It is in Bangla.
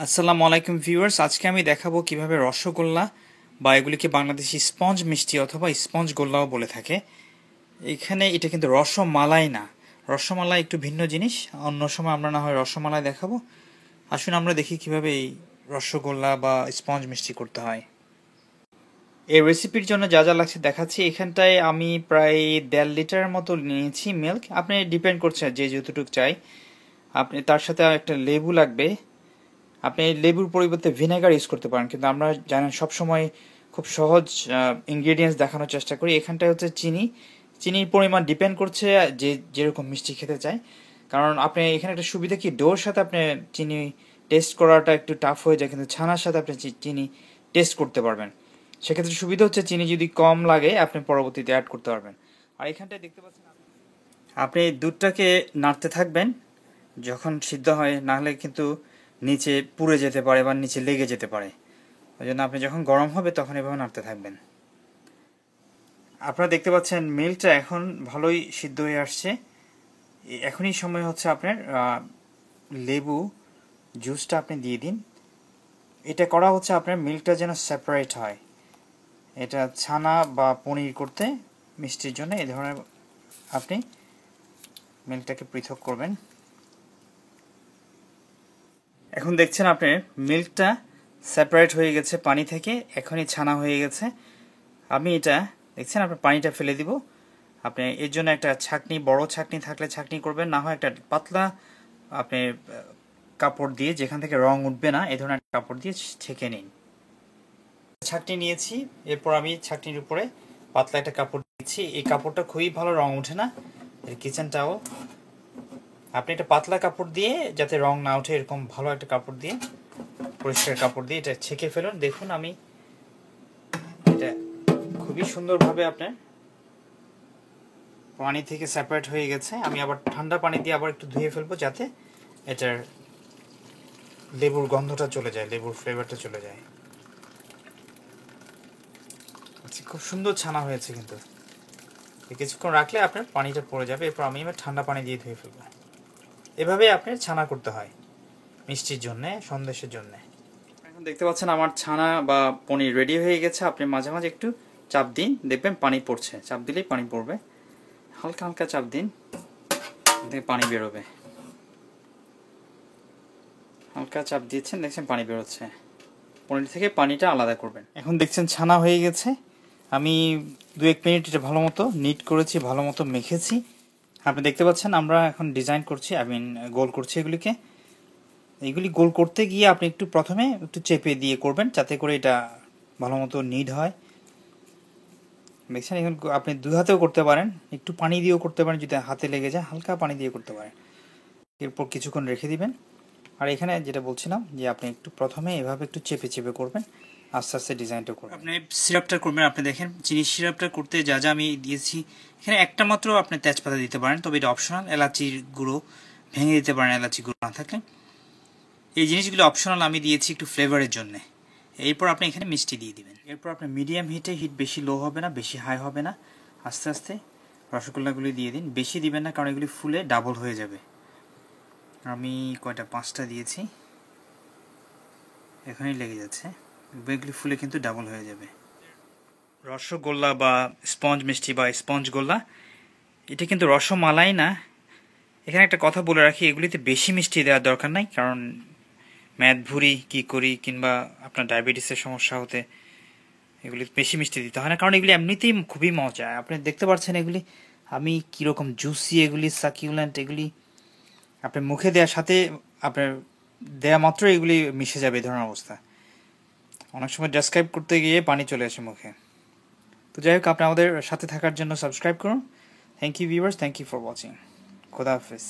আসসালামু আলাইকুম ভিউয়ার্স, আজকে আমি দেখাবো কিভাবে রসগোল্লা বা এগুলিকে বাংলাদেশি স্পঞ্জ মিষ্টি অথবা স্পঞ্জ গোল্লাও বলে থাকে। এখানে এটা কিন্তু রসমালাই না, রসমালাই একটু ভিন্ন জিনিস। অন্য সময় আমরা না হয় রসমালাই দেখাবো। আসুন আমরা দেখি কিভাবে এই রসগোল্লা বা স্পঞ্জ মিষ্টি করতে হয়। এই রেসিপির জন্য যা যা লাগছে দেখাচ্ছি। এখানটায় আমি প্রায় 1.5 লিটারের মতো নিয়েছি মিল্ক। আপনি ডিপেন্ড করছে যে যতটুকু চাই। আপনি তার সাথে একটা লেবু লাগবে। আপনি লেবুর পরিবর্তে ভিনেগার ইউজ করতে পারেন, কিন্তু আমরা জানেন সবসময় খুব সহজ ইনগ্রেডিয়েন্টস দেখানোর চেষ্টা করি। এখানটায় হচ্ছে চিনির পরিমাণ ডিপেন্ড করছে যে যেরকম মিষ্টি খেতে চায়। কারণ আপনি এখানে একটা সুবিধা কি, ডোর সাথে আপনি চিনি টেস্ট করাটা একটু টাফ হয়ে যায়, কিন্তু ছানার সাথে আপনি চিনি টেস্ট করতে পারবেন। সেক্ষেত্রে সুবিধা হচ্ছে চিনি যদি কম লাগে আপনি পরবর্তীতে অ্যাড করতে পারবেন। আর এখানটায় দেখতে পাচ্ছেন আপনি দুধটাকে নাড়তে থাকবেন যখন সিদ্ধ হয়, নাহলে কিন্তু নিচে পুড়ে যেতে পারে বা নিচে লেগে যেতে পারে। ওই জন্য আপনি যখন গরম হবে তখন এভাবে নাড়তে থাকবেন। আপনারা দেখতে পাচ্ছেন মিল্কটা এখন ভালোই সিদ্ধ হয়ে আসছে। এখনই সময় হচ্ছে আপনার লেবু জুসটা আপনি দিয়ে দিন। এটা করা হচ্ছে আপনার মিল্কটা যেন সেপারেট হয়। এটা ছানা বা পনির করতে মিষ্টির জন্য এই ধরনের আপনি মিল্কটাকে পৃথক করবেন। এখন দেখছেন আপনার মিল্কটা সেপারেট হয়ে গেছে পানি থেকে, এখনই ছানা হয়ে গেছে। আমি এটা দেখছেন আপনার পানিটা ফেলে দিব। আপনি এর জন্য একটা ছাঁকনি, বড় ছাঁকনি থাকলে ছাঁকনি করবেন, না হয় একটা পাতলা আপনি কাপড় দিয়ে, যেখান থেকে রং উঠবে না এই ধরনের কাপড় দিয়ে ছেঁকে নিন। ছাঁকনি নিয়েছি, এরপর আমি ছাঁকনির উপরে পাতলা একটা কাপড় দিচ্ছি। এই কাপড়টা খুবই ভালো, রং উঠে না। এর কিচেন টাওয়েল, আপনি একটা পাতলা কাপড় দিয়ে যাতে রং না ওঠে এরকম ভালো একটা কাপড় দিয়ে, পরিষ্কার কাপড় দিয়ে এটা ছেঁকে ফেলুন। দেখুন আমি এটা খুবই সুন্দরভাবে আপনার পানি থেকে সেপারেট হয়ে গেছে। আমি আবার ঠান্ডা পানি দিয়ে আবার একটু ধুয়ে ফেলবো যাতে এটার লেবুর গন্ধটা চলে যায়, লেবুর ফ্লেভারটা চলে যায়। আচ্ছা, খুব সুন্দর ছানা হয়েছে, কিন্তু কিছুক্ষণ রাখলে আপনার পানিটা পড়ে যাবে। এরপর আমি এবার ঠান্ডা পানি দিয়ে ধুয়ে ফেলবো। এভাবে আপনার ছানা করতে হয় মিষ্টির জন্যে, সন্দেশের জন্যে। এখন দেখতে পাচ্ছেন আমার ছানা বা পনির রেডি হয়ে গেছে। আপনি মাঝে মাঝে একটু চাপ দিন, দেখবেন পানি পড়ছে। চাপ দিলেই পানি পড়বে, হালকা হালকা চাপ দিন, দেখে পানি বেরোবে। হালকা চাপ দিয়েছেন, দেখছেন পানি বেরোচ্ছে। পনির থেকে পানিটা আলাদা করবেন। এখন দেখছেন ছানা হয়ে গেছে। আমি 2-1 মিনিট এটা ভালো মতো নিট করেছি, ভালো মতো মেখেছি। আপনি দেখতে পাচ্ছেন আমরা এখন ডিজাইন করছি, গোল করছি এগুলিকে। এইগুলি গোল করতে গিয়ে আপনি একটু প্রথমে একটু চেপে দিয়ে করবেন, যাতে করে এটা ভালো মতো নিট হয়। দেখছেন এখন আপনি 2 হাতেও করতে পারেন, একটু পানি দিয়েও করতে পারেন, যদি হাতে লেগে যায় হালকা পানি দিয়ে করতে পারেন। এরপর কিছুক্ষণ রেখে দিবেন। আর এখানে যেটা বলছিলাম যে আপনি একটু প্রথমে এভাবে একটু চেপে চেপে করবেন, আস্তে আস্তে ডিজাইনটা করবেন। আপনি সিরাপটা করবেন, আপনি দেখেন চিনির সিরাপটা করতে যা যা আমি দিয়েছি, এখানে একটা মাত্র আপনি তেজপাতা দিতে পারেন, তবে এটা অপশনাল। এলাচির গুঁড়ো ভেঙে দিতে পারেন এলাচি গুঁড়ো না থাকলে। এই জিনিসগুলো অপশনাল, আমি দিয়েছি একটু ফ্লেভারের জন্য। এরপর আপনি এখানে মিষ্টি দিয়ে দিবেন। এরপর আপনি মিডিয়াম হিটে, হিট বেশি লো হবে না বেশি হাই হবে না, আস্তে আস্তে রসগোল্লাগুলি দিয়ে দিন। বেশি দিবেন না, কারণ এগুলি ফুলে ডাবল হয়ে যাবে। আমি কয়টা 5টা দিয়েছি, এখানেই লেগে যাচ্ছে। এগুলি ফুলে কিন্তু ডাবল হয়ে যাবে। রসগোল্লা বা স্পঞ্জ মিষ্টি বা স্পঞ্জ গোল্লা, এটা কিন্তু রসমালাই না। এখানে একটা কথা বলে রাখি, এগুলিতে বেশি মিষ্টি দেওয়ার দরকার নাই, কারণ মেদ ভুঁড়ি কী করি কিংবা আপনার ডায়াবেটিসের সমস্যা হতে এগুলি বেশি মিষ্টি দিতে হয় না, কারণ এগুলি এমনিতেই খুবই মজা। আপনি দেখতে পাচ্ছেন এগুলি আমি কীরকম জুসি, এগুলি সাকিউল্যান্ট। এগুলি আপনার মুখে দেওয়ার সাথে আপনার দেয়া মাত্র এগুলি মিশে যাবে, এই ধরনের অবস্থা। অনেক সময় ডেসক্রাইব করতে গিয়ে পানি চলে আসে মুখে। তো যাই হোক, আপনি আমাদের সাথে থাকার জন্য সাবস্ক্রাইব করুন। Thank you viewers, thank you for watching. খোদা হাফেজ।